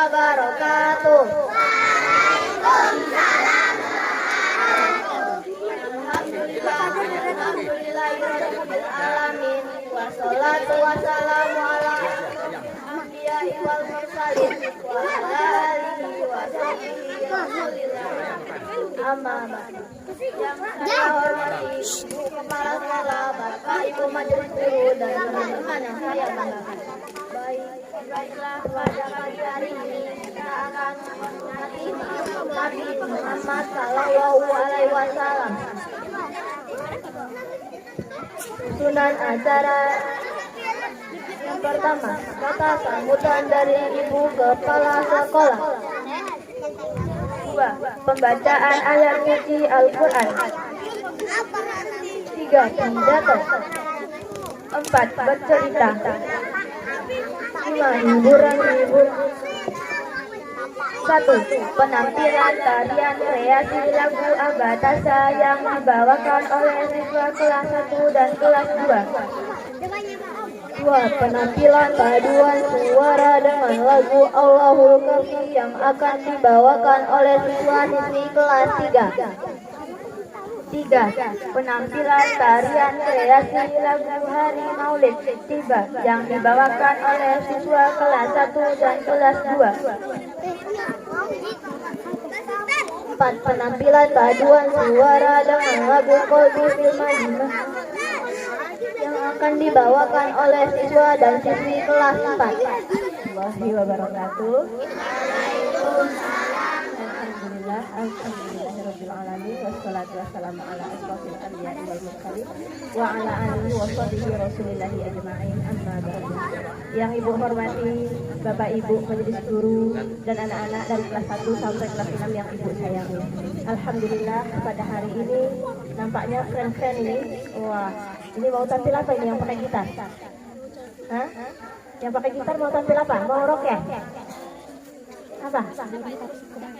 wabarakatuh. Alhamdulillahirrahmanirrahim. Wassalatu wassalamu ala anbiya'i wal mursalin wa ala alihi wa sahbihi amma ba'du. Yang saya hormati Ibu Kepala Sekolah, Bapak Ibu Majelis Guru dan teman-teman yang saya banggakan. Baiklah, pada pagi hari ini kita akan menghormati Nabi Muhammad Sallallahu Alaihi Wasallam. Susunan acara yang pertama, kata sambutan dari Ibu Kepala Sekolah. 2. Pembacaan ayat suci Al-Quran. 3. Pidato. 4. Bercerita. 5. Hiburan. 1. Penampilan tarian kreasi lagu Agatasa yang dibawakan oleh siswa kelas 1 dan kelas 2. 2. Penampilan paduan suara dengan lagu Allahul Kafi yang akan dibawakan oleh siswa-siswi kelas 3. 3. Penampilan tarian kreasi lagu Hari Maulid Tiba yang dibawakan oleh siswa kelas 1 dan kelas 2. 4. Penampilan paduan suara dengan lagu Qalbi fil Madinah yang akan dibawakan oleh siswa dan siswi kelas 4. Warahmatullahi wabarakatuh. Alhamdulillahirabbil alamin wassalatu wassalamu ala asrofil anbiya'i wal mursalin wa ala alihi wa sahbihi rasulillahi ajma'in amma ba'du. Yang Ibu hormati Bapak Ibu Majelis Guru dan anak-anak dari kelas 1 sampai kelas 6 yang Ibu sayangi. Alhamdulillah pada hari ini nampaknya keren-keren ini. Wah, ini mau tampil apa ini yang pakai gitar? Hah? Yang pakai gitar mau tampil apa? Mau rock ya? Apa?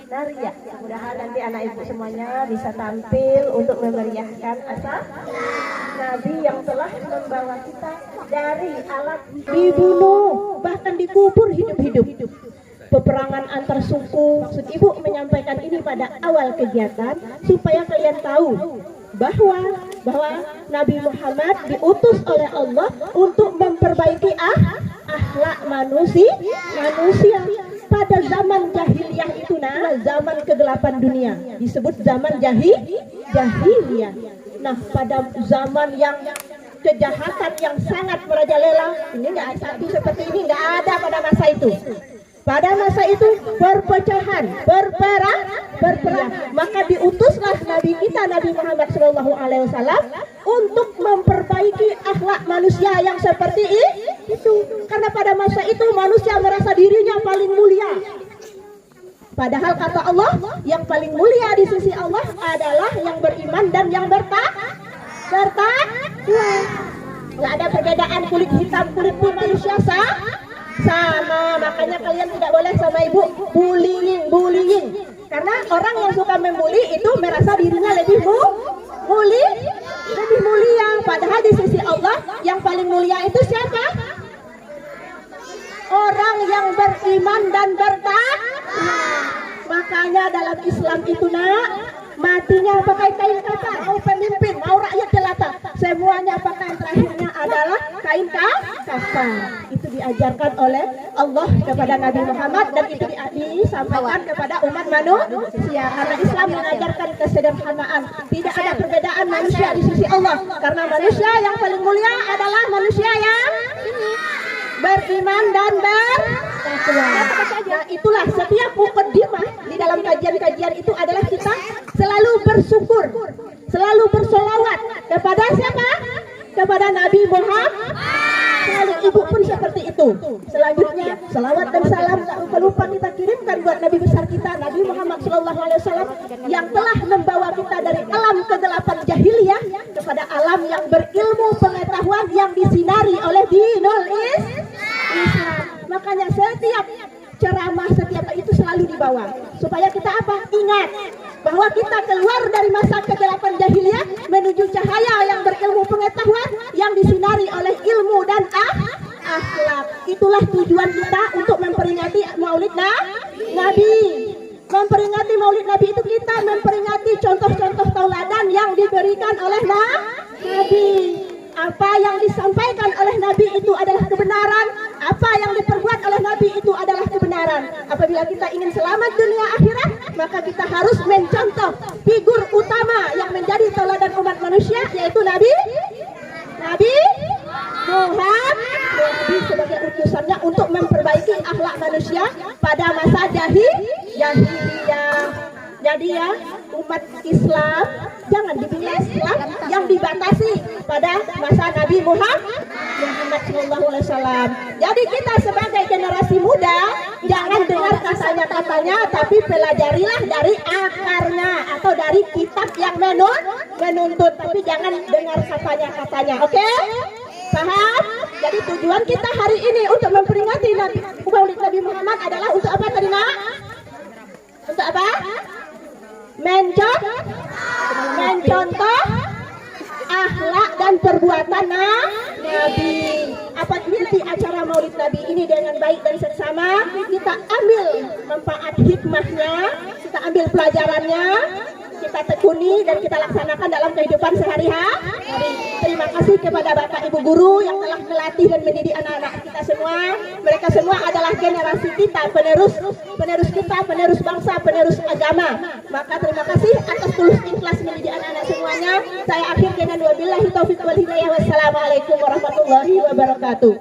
Nari ya? Mudah-mudahan nanti anak ibu semuanya bisa tampil untuk memeriahkan acara Nabi yang telah membawa kita dari alat dibunuh, bahkan dikubur hidup-hidup. Peperangan antar suku. Ibu menyampaikan ini pada awal kegiatan supaya kalian tahu bahwa Nabi Muhammad diutus oleh Allah untuk memperbaiki akhlak manusia pada zaman jahiliyah itu, zaman kegelapan dunia disebut zaman jahiliyah. Nah, pada zaman yang kejahatan yang sangat merajalela, ini nggak satu seperti ini, nggak ada pada masa itu. Pada masa itu perpecahan, berperang, maka diutuslah Nabi kita Nabi Muhammad SAW untuk memperbaiki akhlak manusia yang seperti itu. Karena pada masa itu manusia merasa dirinya paling mulia. Padahal kata Allah, yang paling mulia di sisi Allah adalah yang beriman dan yang bertakwa. Nggak ada perbedaan kulit hitam, kulit putih, manusia sama. Makanya kalian tidak boleh sama ibu bullying. Karena orang yang suka membuli itu merasa dirinya lebih mulia. Padahal di sisi Allah yang paling mulia itu siapa? Orang yang beriman dan bertakwa. Makanya dalam Islam itu matinya pakai kain kafan, mau pemimpin, mau rakyat jelata, semuanya pakaian terakhirnya adalah kain kafan. Itu diajarkan oleh Allah kepada Nabi Muhammad dan itu disampaikan kepada umat manusia. Karena Islam mengajarkan kesederhanaan, tidak ada perbedaan manusia di sisi Allah. Karena manusia yang paling mulia adalah manusia yang beriman dan bertakwa. Nah, itulah setiap mukaddimah di dalam kajian-kajian itu adalah kita selalu bersyukur, selalu bersolawat kepada siapa? Kepada Nabi Muhammad. Selalu ibu pun seperti itu. Selanjutnya salawat dan salam tak lupa kita kirimkan buat Nabi besar kita Nabi Muhammad SAW yang telah membawa kita dari alam kegelapan jahiliyah kepada alam yang berilmu pengetahuan yang disinari oleh dinul Islam. Makanya setiap ceramah setiap itu selalu dibawa supaya kita apa? Ingat bahwa kita keluar dari masa kegelapan jahiliyah menuju cahaya yang berilmu pengetahuan yang disinari oleh ilmu dan akhlak. Itulah tujuan kita untuk memperingati Maulid Nabi. Memperingati Maulid Nabi itu kita memperingati contoh-contoh tauladan yang diberikan oleh Nabi. Apa yang disampaikan oleh Nabi itu adalah kebenaran. Apa yang diperbuat oleh Nabi itu adalah kebenaran. Apabila kita ingin selamat dunia akhirat, maka kita harus mencontoh figur utama yang menjadi tauladan umat manusia, yaitu Nabi Muhammad. Nabi sebagai utusannya untuk memperbaiki akhlak manusia pada masa jahiliyah. Jadi ya, umat Islam jangan dibilang Islam yang dibatasi pada masa Nabi Muhammad SAW. Jadi kita sebagai generasi muda jangan dengar katanya, tapi pelajarilah dari akarnya atau dari kitab yang menuntut, tapi jangan dengar katanya. Oke? Paham? Jadi tujuan kita hari ini untuk memperingati Maulid Nabi Muhammad adalah untuk apa tadi, Nak? Untuk apa? Mencontoh akhlak dan perbuatan Nabi. Apabila di acara Maulid Nabi ini dengan baik dan seksama, kita ambil manfaat hikmahnya, kita ambil pelajarannya, kita tekuni dan kita laksanakan dalam kehidupan sehari-hari. Terima kasih kepada Bapak Ibu Guru yang telah melatih dan mendidik anak-anak kita semua. Mereka semua adalah generasi kita, penerus kita, penerus bangsa, penerus agama. Maka terima kasih atas tulus ikhlas mendidik anak-anak semuanya. Saya akhir dengan wabillahi taufiq wal hidayah. Wassalamualaikum warahmatullahi wabarakatuh.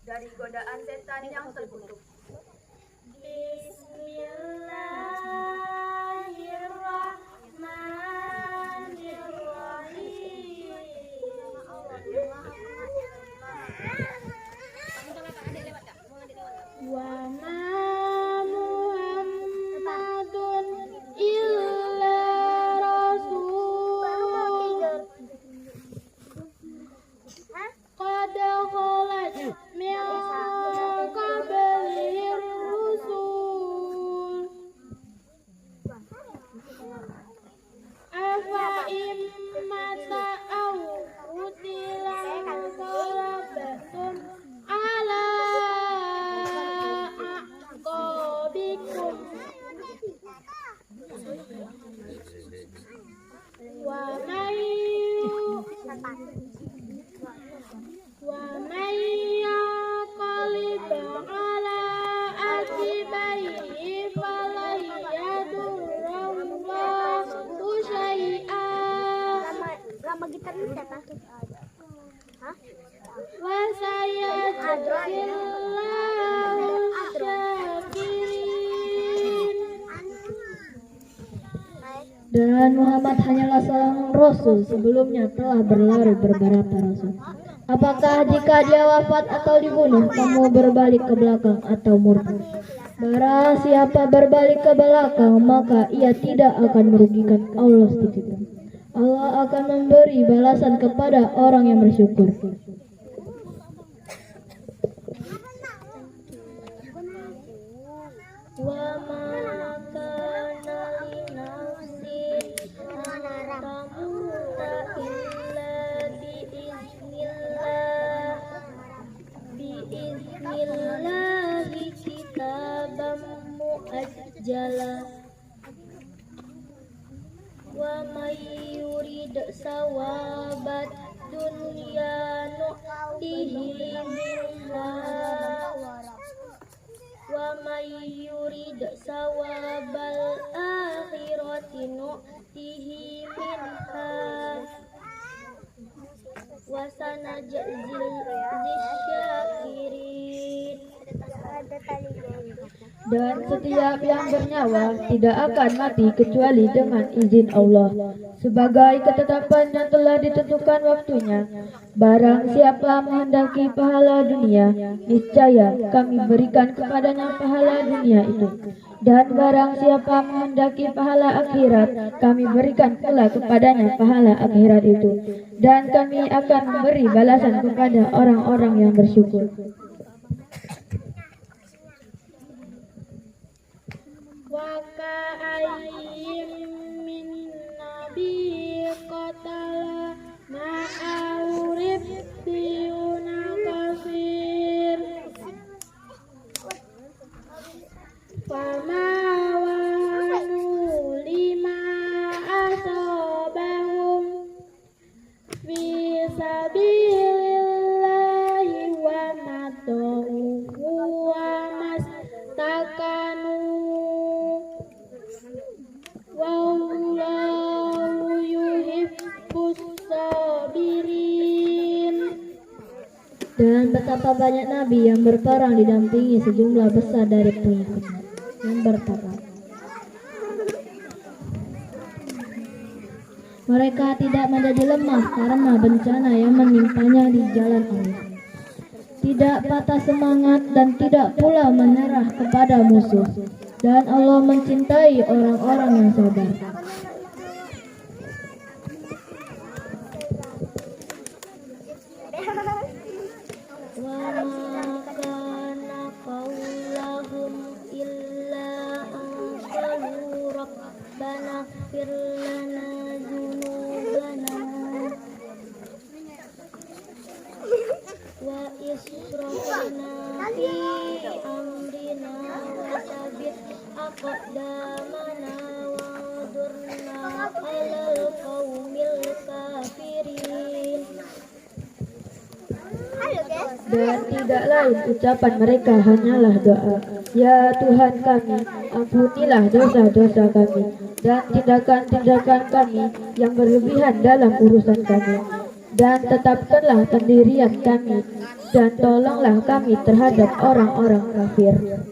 Dari godaan setan yang terkutuk. Bismillahirrahmanirrahim. Wa ma Muhammadun illa rasul qad khalat min qablihir rusul afa immata aw qutilan qalabtum ala aqabikum wa man yaqlib ala aqibaihi falan yadurallahu syai'an wa sayajzillahu syakirin. Dan Muhammad hanyalah seorang rasul, sebelumnya telah berlalu beberapa rasul. Apakah jika dia wafat atau dibunuh, kamu berbalik ke belakang atau murtad? Barang siapa berbalik ke belakang, maka ia tidak akan merugikan Allah sedikit. Allah akan memberi balasan kepada orang yang bersyukur. Wa ma kana li nafsin an tamuta illa biiznillahi kitaban muajjala wa may yurid sawabat dunya nu'tihi minha wa may yurid sawabal akhirati nu'tihi minha wa sanajzil syakirin. Dan setiap yang bernyawa tidak akan mati kecuali dengan izin Allah, sebagai ketetapan yang telah ditentukan waktunya. Barang siapa menghendaki pahala dunia, niscaya kami berikan kepadanya pahala dunia itu. Dan barang siapa menghendaki pahala akhirat, kami berikan pula kepadanya pahala akhirat itu. Dan kami akan memberi balasan kepada orang-orang yang bersyukur. وكأين من نبي قتل معه ربيون كثير فما وهنوا لما أصابهم في سبيل الله وما ضعفوا وما استكانوا والله يحب الصابرين. Dan betapa banyak nabi yang berperang didampingi sejumlah besar dari pengikutnya yang bertakwa. Mereka tidak menjadi lemah karena bencana yang menimpanya di jalan Allah. Tidak patah semangat dan tidak pula menyerah kepada musuh. Dan Allah mencintai orang-orang yang sabar. وما كان قولهم إلا أن قالوا ربنا اغفر لنا ذنوبنا وإسرافنا في أمرنا وثبت أقدامنا وانصرنا على القوم الكافرين. Dan tidak lain ucapan mereka hanyalah doa. Ya Tuhan kami, ampunilah dosa-dosa kami dan tindakan-tindakan kami yang berlebihan dalam urusan kami. Dan tetapkanlah pendirian kami dan tolonglah kami terhadap orang-orang kafir.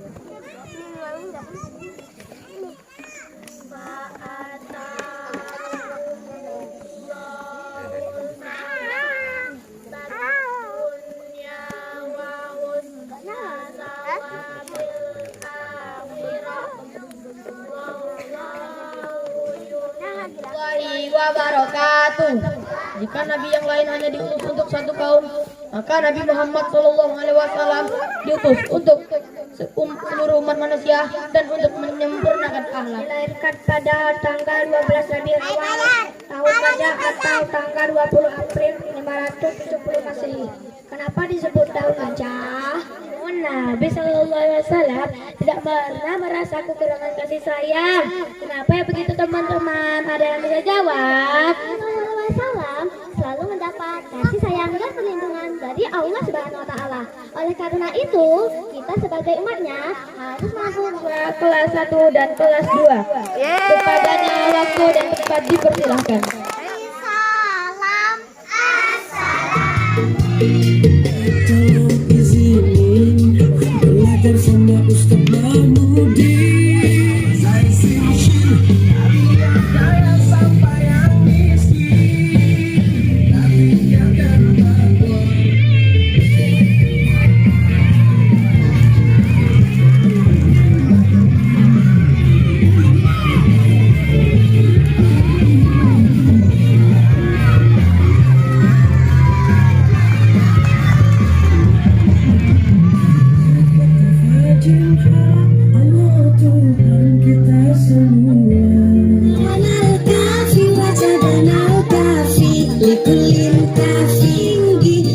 Wabarakatuh. Jika nabi yang lain hanya diutus untuk satu kaum, maka Nabi Muhammad SAW diutus untuk seluruh umat manusia dan untuk menyempurnakan akhlak. Dilahirkan pada tanggal 12 Rabiul Awal tahun Maja atau tanggal 20 April 570 Masehi. Kenapa disebut tahun Gajah? Nabi Shallallahu Alaihi Wasallam tidak pernah merasa kekurangan kasih sayang. Kenapa ya begitu teman-teman? Ada yang bisa jawab? Shallallahu Alaihi Wasallam selalu mendapat kasih sayang dan perlindungan dari Allah Subhanahu Wa Taala. Oleh karena itu, kita sebagai umatnya harus mampu Kelas 1 dan kelas 2. Kepadanya waktu dan tempat dipersilahkan. Belajar sama Ustaz Mahmudi. Saya sinsin daya sampai yang miskin, tapi jangan takut. Allah Tuhan kita semua. Al kafi wajadana al kafi likulin kafi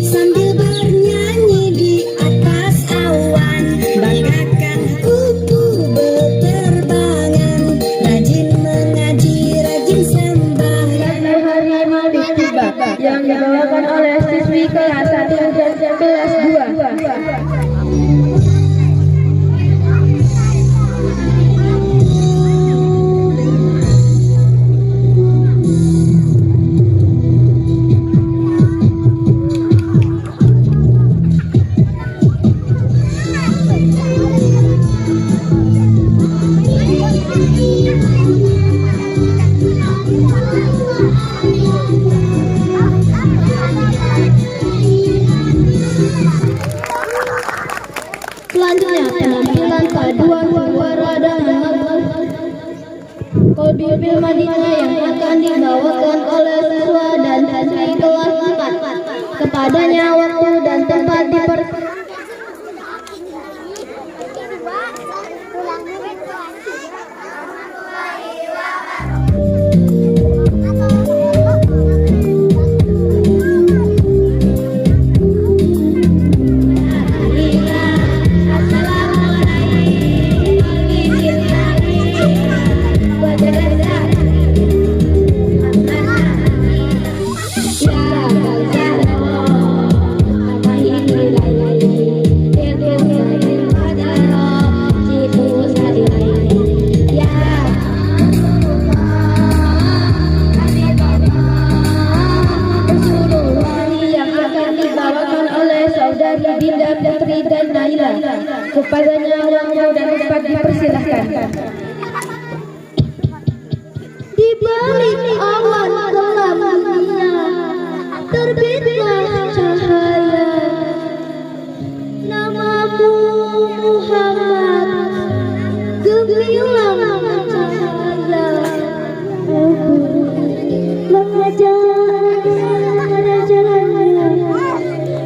sambil bernyanyi di atas awan, bagaikan kupu berterbangan, rajin mengaji, rajin sembah. Hari Maulid tiba yang dibawakan oleh siswi kelas 1 dan kelas 2. Selanjutnya penampilan paduan suara dan Qadimil Madinah yang akan dibawakan oleh siswa dan siswi kelas 4. Kepadanya waktu dan tempat dipersilakan. Silahkan. Di balik awan kelam dunia terbitlah cahaya, namamu Muhammad gemilang cahaya. Aku mengajak pada jalannya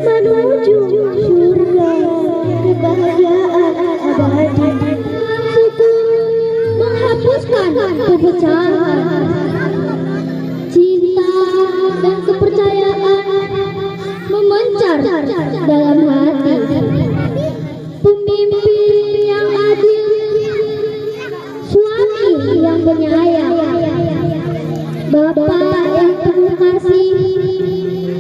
menuju surga kebahagiaan abadi. Suku menghapuskan perpecahan, cinta dan kepercayaan memancar dalam hati. Pemimpin yang adil, suami yang penyayang, bapak yang penuh kasih,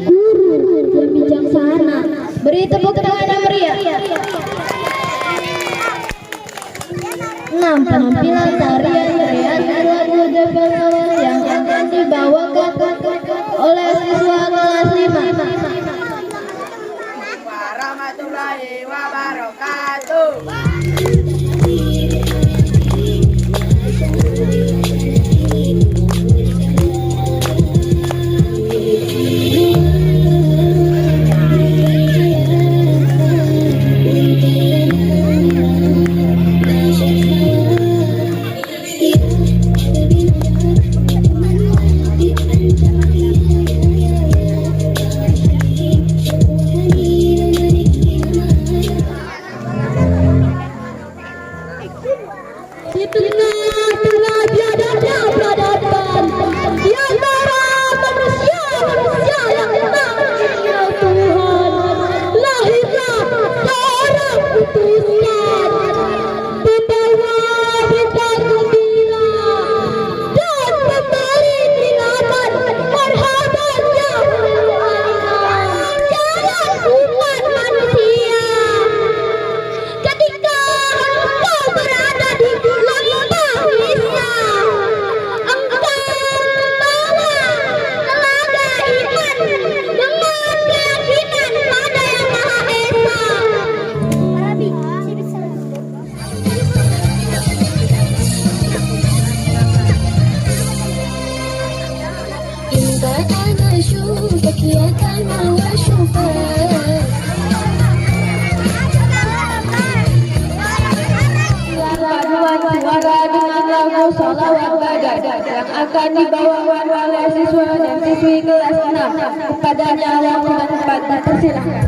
guru yang bijaksana. Beri tepuk tangan yang meriah. 6. Penampilan tarian kreasi wajib yang akan dibawakan oleh siswa kelas 5. Warahmatullahi wabarakatuh. Di tengah-tengah biadabnya peradaban, di antara manusia yang tak mengenal Tuhan, lahirlah seorang utusan pembawa berita gembira dan pemberi peringatan. Marhaban ya jalan umat manusia. Ketika engkau berada di lembah Isya, engkau membawa telaga iman dengan keyakinan pada Yang Maha Esa. إن كان أشوفك يا كما وأشوفك Paduan suara dengan lagu Sholawat Badar yang akan dibawakan oleh siswa dan siswi kelas 6. Kepadanya waktu dan tempat dipersilakan.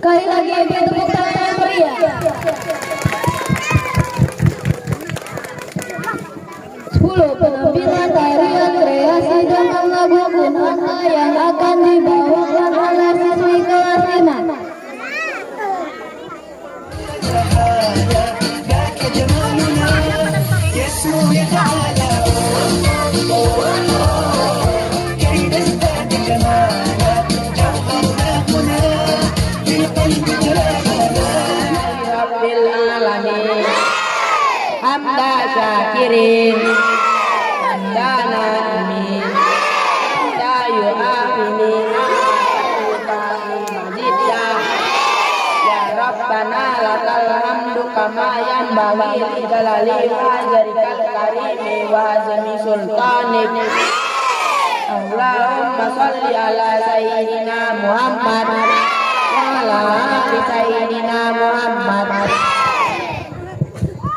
Sekali lagi beri tepuk tangan yang meriah. 10. Penampilan tarian kreasi dengan lagu Kunanta yang akan dibawakan oleh siswi kelas 5. Hamda syakirin, hamda naimin, hamda yu'afinin, majidya. Ya Rabbana lakal hamdu kama yanbaghi li jalali wajhikal karimi wa azmi sultanik. Allahumma shalli ala sayyidina Muhammad wa ala ali sayyidina Muhammad.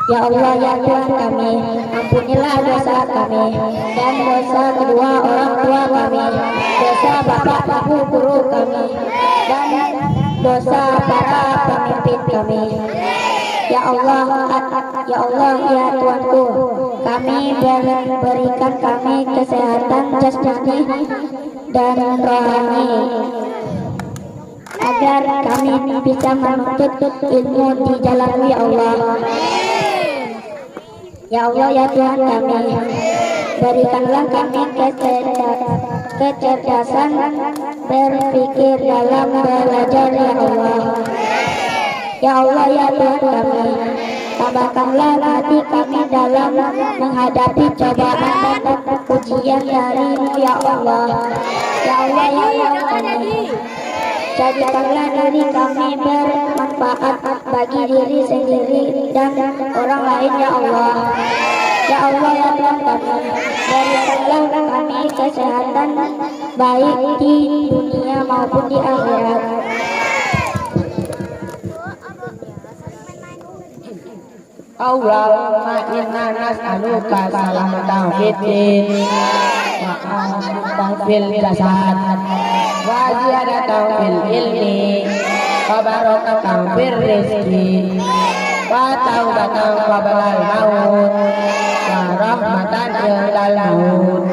Ya Allah, ya Tuhan kami, ampunilah dosa kami dan dosa kedua orang tua kami, dosa bapak ibu guru kami, dan dosa para pemimpin kami. Ya Allah, ya Tuhanku, kami berikan kami kesehatan jasmani dan rohani. agar kami bisa menuntut ilmu di jalan-Mu ya Allah. Ya Allah ya Tuhan kami, berikanlah kami kecerdasan berpikir dalam belajar ya Allah. Ya Allah ya Tuhan kami, tambahkanlah hati kami dalam menghadapi cobaan dan ujian dari-Mu ya Allah. Ya Allah ya Tuhan kami, jadikanlah diri kami bermanfaat bagi diri sendiri dan orang lain ya Allah. Ya Allah ya Tuhan kami, berikanlah kami kesehatan baik di dunia maupun di akhirat. Allahumma inna nas'aluka salamatan fid din wa afiyatan fil jasad wa ziyadatan fil ilmi wa barakatan fir rizqi wa taubatan qablal maut wa rahmatan indal maut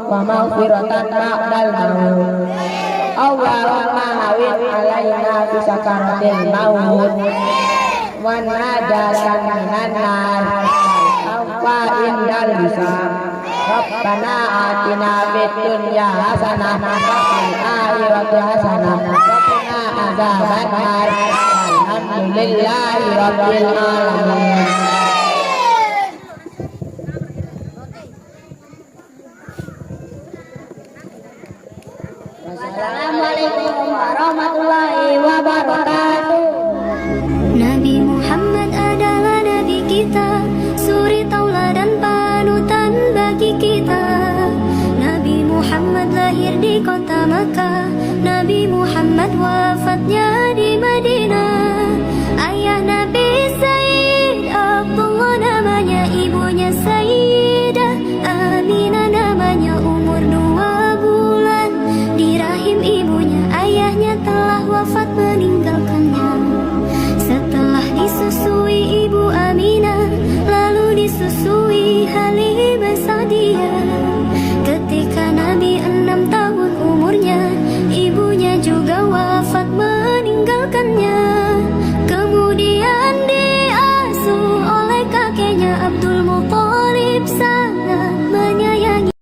wa maghfiratan ba'dal maut. Allahumma hawin alaina fi sakaratil maut wa najatan minan nar wa indal hisab. Rabbana atina fid dunya hasanah wa fil akhirati hasanah wa qina adzabannar. Alhamdulillahi rabbil alamin. Wassalamualaikum warahmatullahi wabarakatuh.